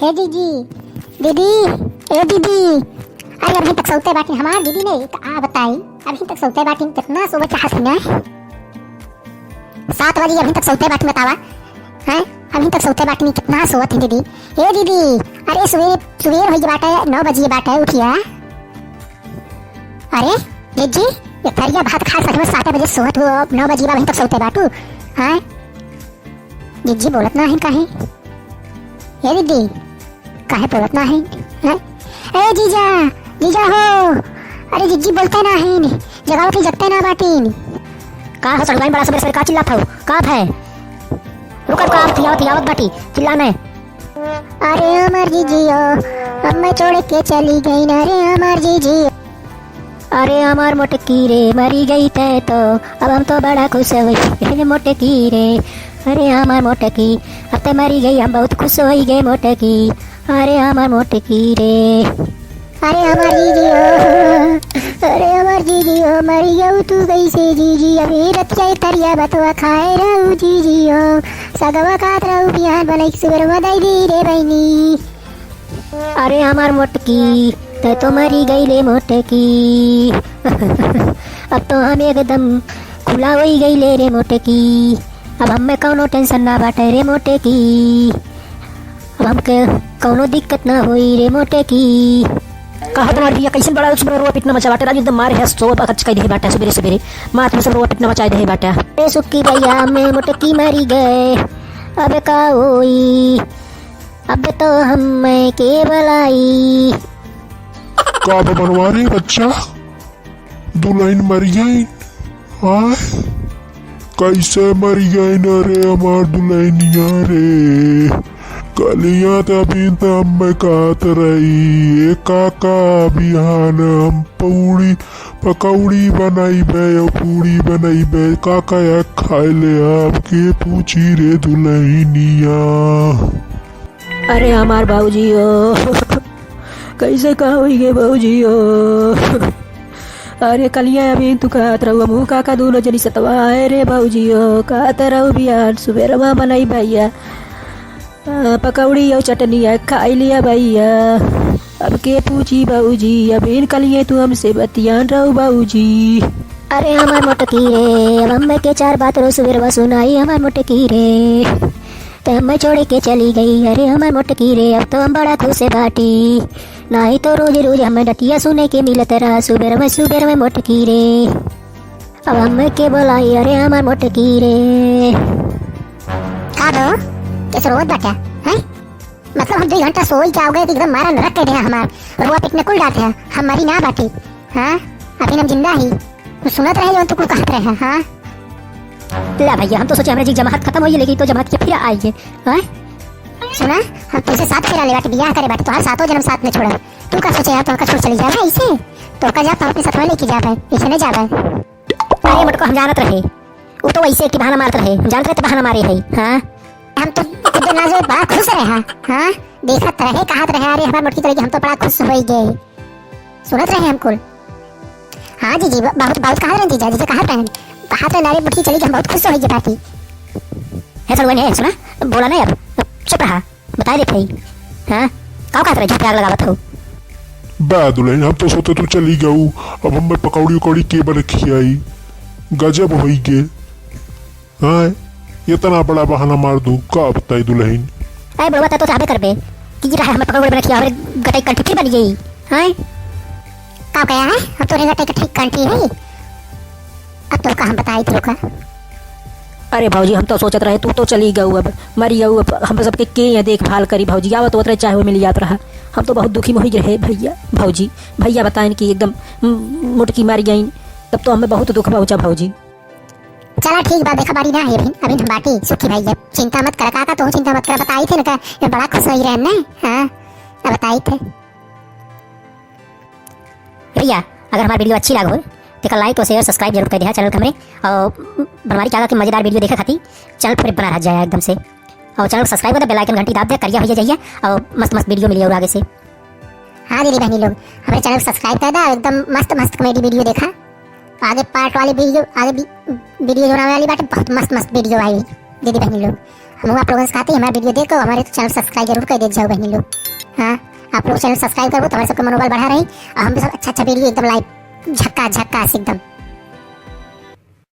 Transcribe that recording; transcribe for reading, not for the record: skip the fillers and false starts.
हे दीदी, दीदी, ए दीदी, अरे अभी तक सोते बाटी हमार दीदी ने आ बताई, अभी तक सोते बाटी कितना सुबह चाह सुना 7 बजे अभी तक सोते बाटी बतावा हैं, अभी तक सोते बाटी कितना सोत है दीदी। ए दीदी, अरे सुबह हो गई बाटे 9 बजे बाटे उठिया। अरे दीदी ये थरिया भात खा सके 7 बजे सोत हो 9 बजे अभी तक सोते बाटू हैं। दीदी बोलत ना है काहे, ए दीदी काहे बोलत ना है हैं? ए जीजा, जीजा हो, अरे जीजी बोलते ना है जगह उठी जगते ना बाटीन का हो सड़वाई बड़ा सबरे का चिल्लात हो का है रुकब का थियावत बाटी चिल्लाने। अरे अमर जीजियो अब मैं छोड़ के चली गई ना रे अमर जीजी। अरे अमर मोटकी रे मरी गई तै तो अब हम तो बड़ा खुश हुई मोटकी रे। अरे अमर मोटकी अब तो मरी गई हम बहुत खुश हो गए मोटकी। अरे अमर मोटकी रे, अरे अमर जीजियो, अरे अमर जीजियो मरी गऊ तू गई से जीजी। अभी रतिया तरिया बतवा खाए रहू जीजियो सगवा खात रहू बिहान बनई सुगर मदाई दी रे बहनी। अरे अमर मोटकी तै तो मरी गई ले मोटकी अब तो हम एकदम खुला हो गई ले रे मोटकी। अब हमें कौनो टेंशन ना बाटे रे मोटकी, अब हमके कौनो दिक्कत ना हुई रे मोटकी। कहा तुम्हारी भैया कैसे बड़ा सुबह रोआ पिटना मचा बाटे राजू एकदम मारे है सो कच कई दे बाटे सवेरे सवेरे माथ में सब रोआ पिटना मचा दे बाटे। ए सुक्की भैया मैं मोटकी मरी गए अब का होई, अब तो हम के बलाई। का बनवारी बच्चा दुल्हन मर गई हाँ कैसे मर गई न रे हमार दुल्हनिया रे। कलिया तभी तब मैं कहत रही काका बिहान हम पकौड़ी बनाई बे और पूड़ी बनाई बे काका या खाए ले आप के पूछी रे दुल्हनिया। अरे हमार बाबूजी हो कैसे कहा हुई गे बाबूजी हो। अरे कलिया अभी तू कहत रहू मुँह काका दोनों जनी सतवाए रे बाबूजी हो कहत रहू बिहान सुबह माँ बनाई भैया पकौड़ी और चटनी खाई लिया भैया। अब के पूछी बाबूजी अभी कलिए तू हमसे बतियान रहू बाबूजी। अरे हमार मोटकी रे अब हमें के 4 बात रोज सुबह सुनाई हमार मोटकी रे तो हमें छोड़ के चली गई। अरे हमार मोटकी रे अब तो हम बड़ा खुश है बाटी नहीं तो रोज रोज हमें डटिया सुने के मिलत रहा सुबह में मोटकी रे। अब हमें के बोलाई अरे हमार मोटकी रे का दो कैसे रोज बाटा हैं, मतलब हम 2 घंटा सो ही जाओगे एकदम मारा नरक के दे हमार रुआ पिटने कुल जाते हैं हम मरी ना बाटी हाँ अभी हम जिंदा ही सुनत रहे जो तू कुल कहत रहे हाँ। ला भैया हम तो सोचे हमारी जमात खत्म हो लेगी तो जमात के फिर आएंगे हाँ। सुना हम तुझसे साथ फेरा ले बाटी बियाह करे बाटी तो हर 7 जन्म साथ में छोड़ा तू का सोचे यार तो छोड़ चली जा भाई ऐसे तो का जा तो अपने साथ में लेके जा भाई ऐसे नहीं जा भाई। अरे मटको हम जानत रहे वो तो वैसे की बहाना मारत रहे जानत रहे तो बहाना मारे है हाँ। हम तो नाजो बड़ा खुश रहे हाँ देखत रहे कहत रहे अरे हमार मोटकी तरह हम तो बड़ा खुश हो गए सुनत रहे हम कुल हाँ जी बहुत बहुत कहा रहे जीजा जी कहा रहे कहा नारे मोटकी चली हम बहुत खुश हो गए बाटी है सर है सुना बोला नहीं अब चुप रहा बता दे भाई हाँ का कहत रहे झूठ आग लगावत हो। बा दुल्हन हम तो सोते तू चली गऊ अब हमें पकौड़ी उकौड़ी के बन खियाई गजब हो गए हाँ इतना बड़ा बहाना मार दूं का बताई दुल्हन। अरे बड़वा तो चाहबे करबे कि जी रहा हमें पकौड़ी बना खिया और गटई कंठी फिर बन गई हैं का कहा है अब तो गटई कंठी कंठी है अब तो का हम बताई थे का। अरे भाजी हम तो सोचत रहे तू तो चली गऊ अब मरी गऊ अब हम सबके के यहाँ देखभाल करी भाजी आवत उतरे चाहे वो मिल जात रहा हम तो बहुत दुखी मोही रहे भैया भाजी भैया बताएं कि एकदम मुटकी मारी गई तब तो हमें बहुत दुख पहुंचा भाजी। चला ठीक बात देखा बारी ना है अभी हम बाटी सुखी भैया चिंता मत कर काका तो चिंता मत कर बताई थे ना का बड़ा खुश हो रहे ना हाँ बताई थे। भैया अगर हमारी वीडियो अच्छी लगे तो लाइक और शेयर सब्सक्राइब जरूर कर दिया चैनल हमें और बनवारी क्या की मजेदार वीडियो देखा खाती चैनल फिर बना रह जाए एकदम से और चैनल सब्सक्राइब कर बेल आइकन घंटी दाब दे करिए भैया जाइए और मस्त मस्त वीडियो मिली और आगे से। हाँ दीदी बहनी लोग हमारे चैनल सब्सक्राइब कर दो एकदम मस्त मस्त कॉमेडी वीडियो देखा आगे पार्ट वाली वीडियो आगे वीडियो जो वाली बात बहुत मस्त मस्त वीडियो आई दीदी बहनी लोग हम आप लोगों से कहते हैं हमारा वीडियो देखो, हमारे चैनल सब्सक्राइब जरूर कर दे जाओ बहनी लोग। हाँ, आप लोग चैनल सब्सक्राइब करो तो हमारे सबका मनोबल बढ़ा रही और हम भी सब अच्छा अच्छा वीडियो एकदम लाइव झक्का झक्का एकदम